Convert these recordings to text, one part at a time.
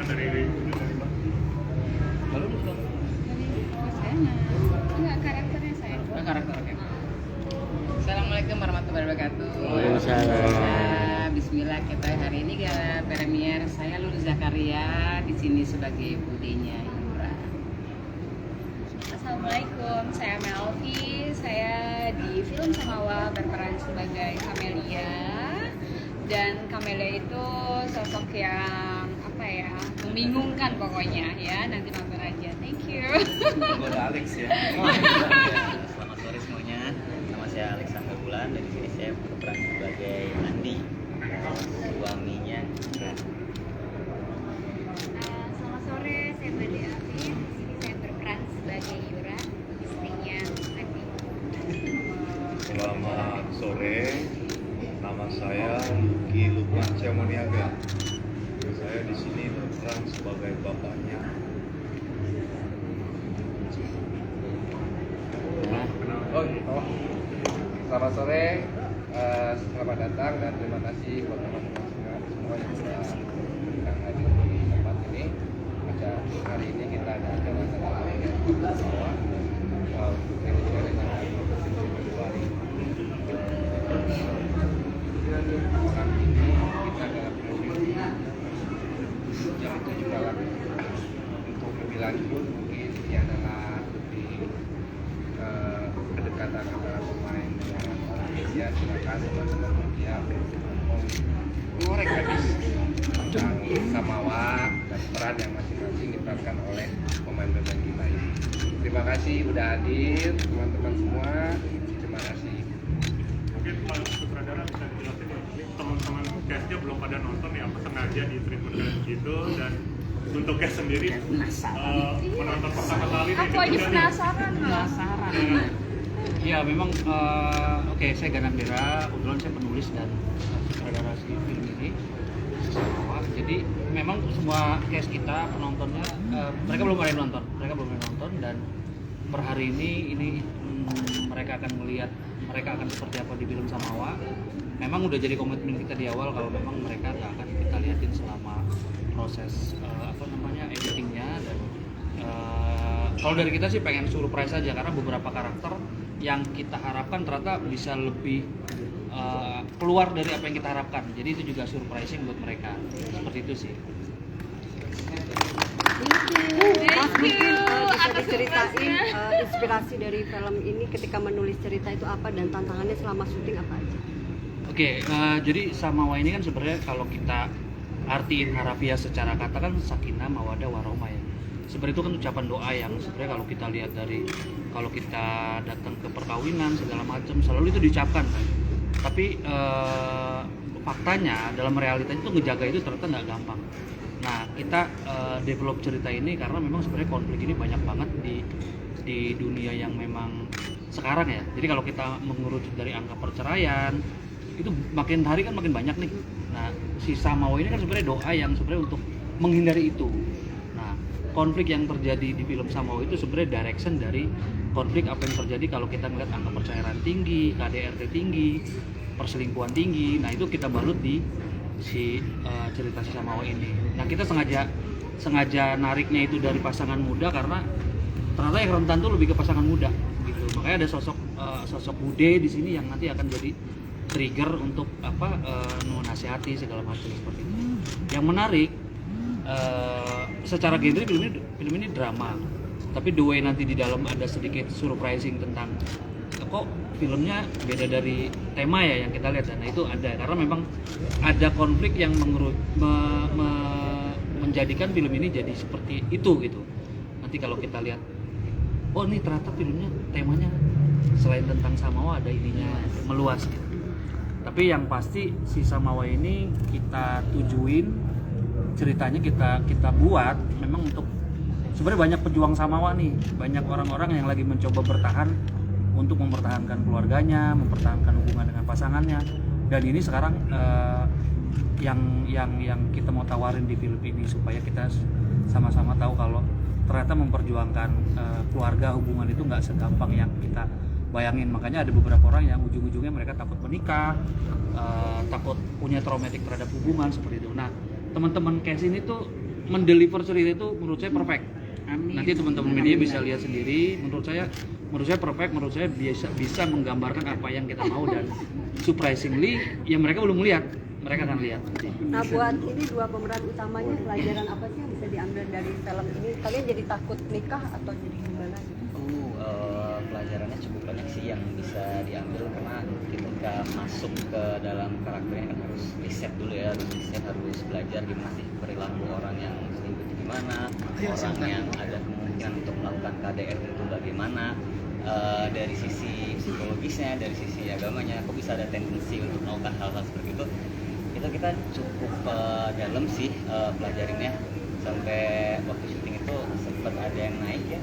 kan dari Lalu bukan Saya enggak karakternya saya. karakternya. Assalamualaikum warahmatullahi wabarakatuh. Waalaikumsalam. Bismillah, kita hari ini premier saya Lulu Zakaria di sini sebagai budenya Yura. Assalamualaikum, saya Melvi. Saya di film Samawa berperan sebagai Camelia. Dan Camelia itu sosok yang apa ya, membingungkan pokoknya ya. Nanti nonton aja. Thank you. Gue ada Alex ya. Selamat sore semuanya. Nama saya Alex Anggabulan dan di sini saya berperan sebagai Andi, suaminya. Selamat sore, saya Made Afif. Di sini saya berperan sebagai Yura, istrinya Andi. Selamat sore, nama saya Luki Lukman Ciamoniaga. Saya di sini berperan sebagai bapaknya. Selamat sore, selamat datang dan terima kasih buat teman-teman semua yang sudah hadir di tempat ini. Pada hari ini kita ada acara bersama untuk sharing dengan Februari. Orang ini kita dalam preview jam 7 malam. Untuk lebih lanjut mungkin ini adalah lebih kedekatan antara pemain dengan ya silakan teman-teman media ngorek habis tentang Samawa dan peran yang masing-masing diperankan oleh pemain-pemain kita ini. Terima kasih udah hadir teman-teman semua. Terima kasih. mungkin Pak Sutradara bisa dijelasin ya, ini teman-teman castnya belum pada nonton ya, apa sengaja di treatment kayak gitu, dan untuk cast sendiri menonton pertama kali nih, Aku aja juga nih. penasaran loh. Penasaran. Ya memang oke, saya Ganang Dera, kebetulan saya penulis dan sutradara si film ini. Samawa. Jadi memang semua cast kita penontonnya mereka belum ada yang nonton, dan per hari ini mereka akan melihat mereka akan seperti apa di film Samawa. Memang udah jadi komitmen kita di awal kalau memang mereka nggak akan kita liatin selama proses editingnya, dan kalau dari kita sih pengen surprise aja karena beberapa karakter yang kita harapkan ternyata bisa lebih keluar dari apa yang kita harapkan. Jadi itu juga surprising buat mereka. Seperti itu sih. Thank you. Bisa Atas diceritain surprise-nya. inspirasi dari film ini ketika menulis cerita itu apa dan tantangannya selama syuting apa aja? Oke, jadi Samawa ini kan sebenarnya kalau kita artiin harafiah secara kata kan sakinah mawadah warahmah ya. Sebenarnya itu kan ucapan doa yang sebenarnya kalau kita lihat dari kalau kita datang ke perkawinan segala macam selalu itu diucapkan kan. Tapi faktanya dalam realitanya itu ngejaga itu ternyata nggak gampang. Nah kita develop cerita ini karena memang sebenarnya konflik ini banyak banget di dunia yang memang sekarang ya. Jadi kalau kita mengerucut dari angka perceraian itu makin hari kan makin banyak nih. Nah si Samawa ini kan sebenarnya doa yang sebenarnya untuk menghindari itu. Nah konflik yang terjadi di film Samawa itu sebenarnya direction dari konflik apa yang terjadi kalau kita melihat angka perceraian tinggi, KDRT tinggi, perselingkuhan tinggi. Nah itu kita balut di cerita si Samawa ini. Nah kita sengaja nariknya itu dari pasangan muda karena ternyata yang rentan tuh lebih ke pasangan muda gitu. Makanya ada sosok Bude di sini yang nanti akan jadi trigger untuk menasihati segala macam seperti itu. Yang menarik secara genre film ini drama, tapi the way nanti di dalam ada sedikit surprising tentang kok filmnya beda dari tema ya yang kita lihat. Nah itu ada karena memang ada konflik yang menjadikan film ini jadi seperti itu gitu. Nanti kalau kita lihat, oh ini ternyata filmnya temanya selain tentang Samawa ada ininya meluas gitu. Tapi yang pasti si Samawa ini kita tujuin ceritanya kita buat memang untuk sebenarnya banyak pejuang Samawa nih, banyak orang-orang yang lagi mencoba bertahan untuk mempertahankan keluarganya, mempertahankan hubungan dengan pasangannya. Dan ini sekarang yang kita mau tawarin di film ini supaya kita sama-sama tahu kalau ternyata memperjuangkan keluarga, hubungan itu nggak segampang yang kita bayangin. Makanya ada beberapa orang yang ujung-ujungnya mereka takut menikah, takut punya traumatik terhadap hubungan seperti itu. Nah teman-teman case ini tuh mendeliver cerita itu menurut saya perfect. Amin. Nanti teman-teman media bisa lihat sendiri. Menurut saya perfect. Menurut saya bisa menggambarkan apa yang kita mau, dan surprisingly yang mereka belum lihat, mereka akan lihat. Nah, buat ini dua pemeran utamanya, pelajaran apa sih yang bisa diambil dari film ini? Kalian jadi takut nikah atau jadi gimana? Pelajarannya cukup banyak sih yang bisa diambil, karena ketika masuk ke dalam karakternya kan harus riset dulu ya, harus belajar gimana sih perilaku orang yang selingkuh itu gimana, orang yang ada kemungkinan untuk melakukan KDRT itu bagaimana, dari sisi psikologisnya, dari sisi agamanya, kok bisa ada tendensi untuk melakukan hal-hal seperti itu. Kita cukup dalam sih pelajarinnya, sampai waktu syuting itu sempat ada yang naik ya.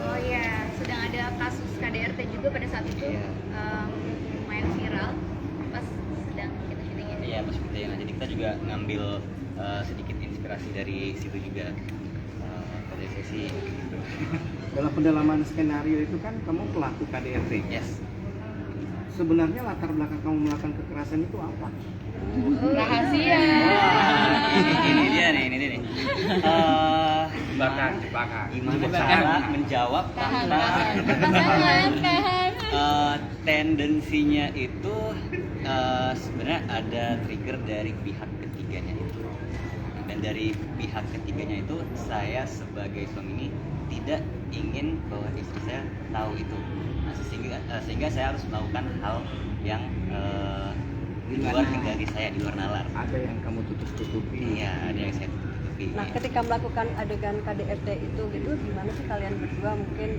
Oh iya, sedang ada kasus KDRT juga pada saat itu. Iya. Lumayan viral pas sedang kita syutingnya. Iya, pas syuting. Nah, jadi kita juga ngambil sedikit inspirasi dari situ juga. Pada sesi Dalam pendalaman skenario itu kan kamu pelaku KDRT. yes. Sebenarnya latar belakang kamu melakukan kekerasan itu apa? Rahasia. Ini dia nih. Jebakan. Gimana cara menjawab Tahan. tendensinya itu sebenarnya ada trigger dari pihak ketiganya itu, dan dari pihak ketiganya itu saya sebagai suami ini tidak ingin bahwa istri saya tahu itu. Nah, sehingga saya harus melakukan hal yang di luar kendali saya, di luar nalar. Ada yang kamu tutup-tutupi. Iya, ada yang saya tutupi. Nah, ketika melakukan adegan KDRT itu gitu, gimana sih kalian berdua mungkin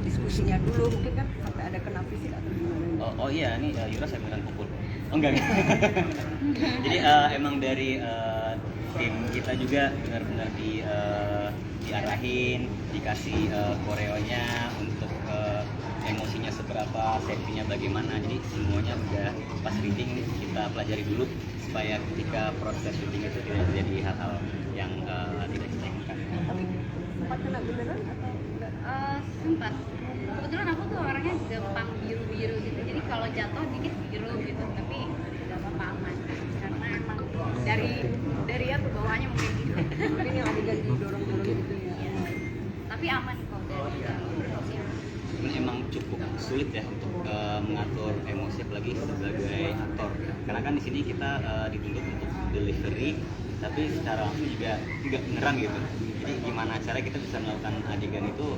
diskusinya dulu, mungkin kan sampai ada kena fisik atau gimana? Oh iya, nih Yura saya beneran pukul. Oh enggak. Jadi emang dari tim kita juga benar-benar diarahin, dikasih koreonya untuk emosinya seberapa, safety-nya bagaimana. Jadi semuanya udah pas reading kita pelajari dulu supaya ketika proses syuting itu tidak terjadi hal-hal yang tidak kita inginkan. Sempat kena beneran atau enggak? Sempat. Kebetulan aku tuh orangnya gampang biru-biru gitu. Jadi kalau jatuh dikit biru gitu, tapi nggak apa-apa, aman. Karena emang dari ya ke bawahnya mungkin gitu. Mungkin yang adegan didorong-dorong gitu ya. Tapi aman kok dari emosi. Emang cukup sulit ya untuk mengatur emosi, apalagi sebagai aktor, karena kan di sini kita dituntut untuk delivery, tapi secara langsung juga menyerang gitu. Jadi gimana cara kita bisa melakukan adegan itu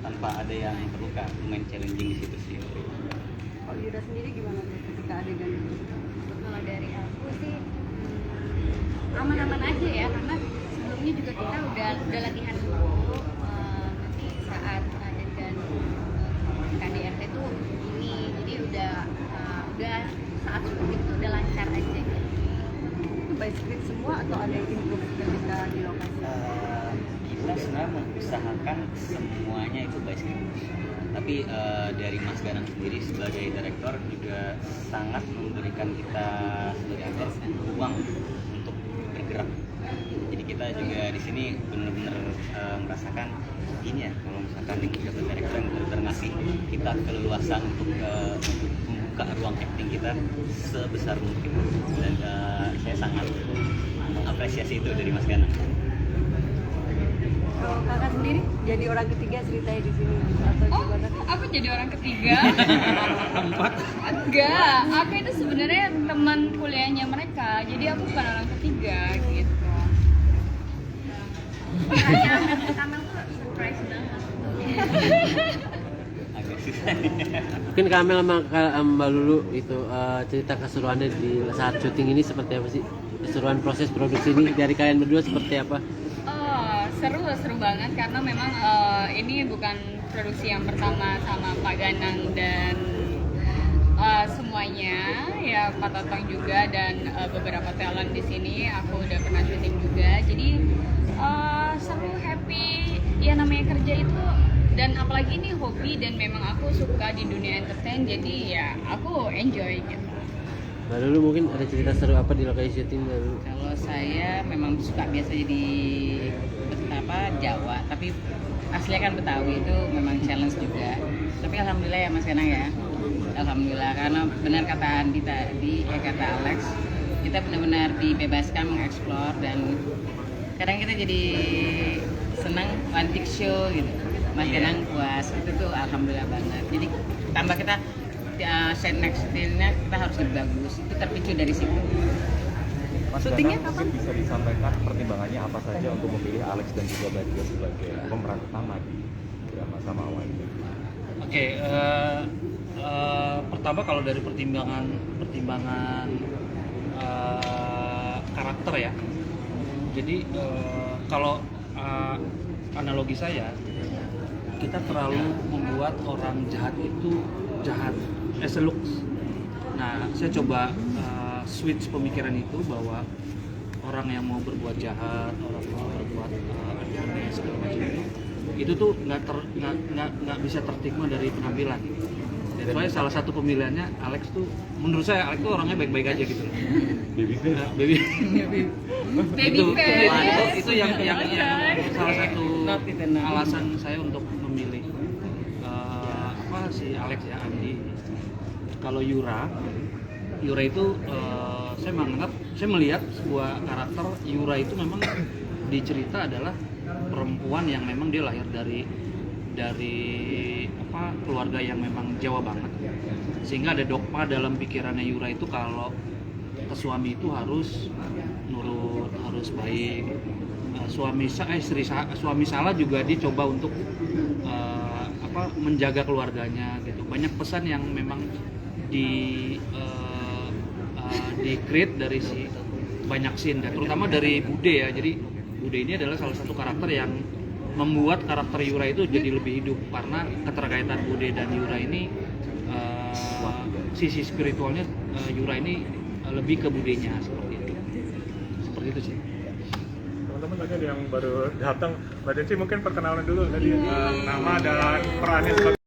tanpa ada yang terluka, lumayan challenging di situ sih. Kalau Yura sendiri gimana tuh ketika adegan itu? Kalau dari aku sih aman-aman aja ya, karena sebelumnya juga kita udah latihan dulu. Nanti saat adegan KDRT tuh ini, jadi udah saat syuting itu udah lancar aja gitu. Itu by script semua atau ada yang improve ketika di lokasi? Kita sebenarnya mengusahakan semuanya itu by script, tapi dari Mas Ganang sendiri sebagai direktur juga sangat memberikan kita sebagai aktor ruang untuk bergerak. Jadi kita juga di sini benar-benar merasakan ini ya, kalau misalkan di dapat direktur yang benar-benar ngasih kita keleluasan untuk membuka ruang acting kita sebesar mungkin, dan saya sangat mengapresiasi itu dari Mas Ganang. Kalau kakak sendiri jadi orang ketiga ceritanya di sini atau Oh, gimana? aku jadi orang ketiga? Enggak, aku itu sebenarnya teman kuliahnya mereka, jadi aku bukan orang ketiga gitu. Kamel tuh surprise banget. Agak susah. Mungkin Kamel sama Mbak Lulu itu cerita keseruannya di saat syuting ini seperti apa sih? Keseruan proses produksi ini dari kalian berdua seperti apa? Seru banget karena memang ini bukan produksi yang pertama sama Pak Ganang dan semuanya ya, Pak Totong juga dan beberapa talent di sini aku udah pernah syuting juga, jadi seru, happy ya, namanya kerja itu, dan apalagi ini hobi dan memang aku suka di dunia entertain, jadi ya aku enjoy gitu. Mbak Lulu mungkin ada cerita seru apa di lokasi syuting Mbak Lulu? Kalau saya memang suka biasanya di Jawa, tapi aslinya kan Betawi, itu memang challenge juga. Tapi alhamdulillah ya Mas Ganang ya, alhamdulillah, karena benar kata Andi tadi, kata Alex, kita benar-benar dibebaskan mengeksplor, dan kadang kita jadi senang one take show gitu. Mas Danang puas, itu tuh alhamdulillah banget. Jadi tambah kita set next scene-nya kita harus lebih bagus. Itu terpicu dari situ. Mas Syutingnya Danang mungkin bisa disampaikan pertimbangannya apa saja untuk memilih Alex dan juga Badia sebagai pemeran utama di drama Samawa ini? Oke, pertama kalau dari pertimbangan karakter ya. Jadi kalau analogi saya, kita terlalu membuat orang jahat itu jahat as a looks. Nah, saya coba switch pemikiran itu bahwa orang yang mau berbuat jahat, orang yang mau berbuat aneh segala macam itu tuh nggak bisa tertigma dari penampilan. Dan soalnya salah satu pemilihannya Alex tuh, menurut saya Alex tuh orangnya baik-baik aja gitu. Baby face. Baby Baby face. itu yang salah satu alasan saya untuk memilih si Alex ya, Andi. Kalau Yura itu saya melihat sebuah karakter Yura itu memang di cerita adalah perempuan yang memang dia lahir dari keluarga yang memang Jawa banget, sehingga ada dogma dalam pikirannya Yura itu kalau ke suami itu harus nurut, harus baik. Suami salah juga dicoba untuk menjaga keluarganya gitu. Banyak pesan yang memang di create dari si banyak scene, dan terutama dari Bude ya. Jadi Bude ini adalah salah satu karakter yang membuat karakter Yura itu jadi lebih hidup, karena keterkaitan Bude dan Yura ini sisi spiritualnya Yura ini lebih ke Budenya, seperti itu sih. Teman-teman tadi ada yang baru datang, Mbak Desi mungkin perkenalan dulu tadi nama dan perannya sebagai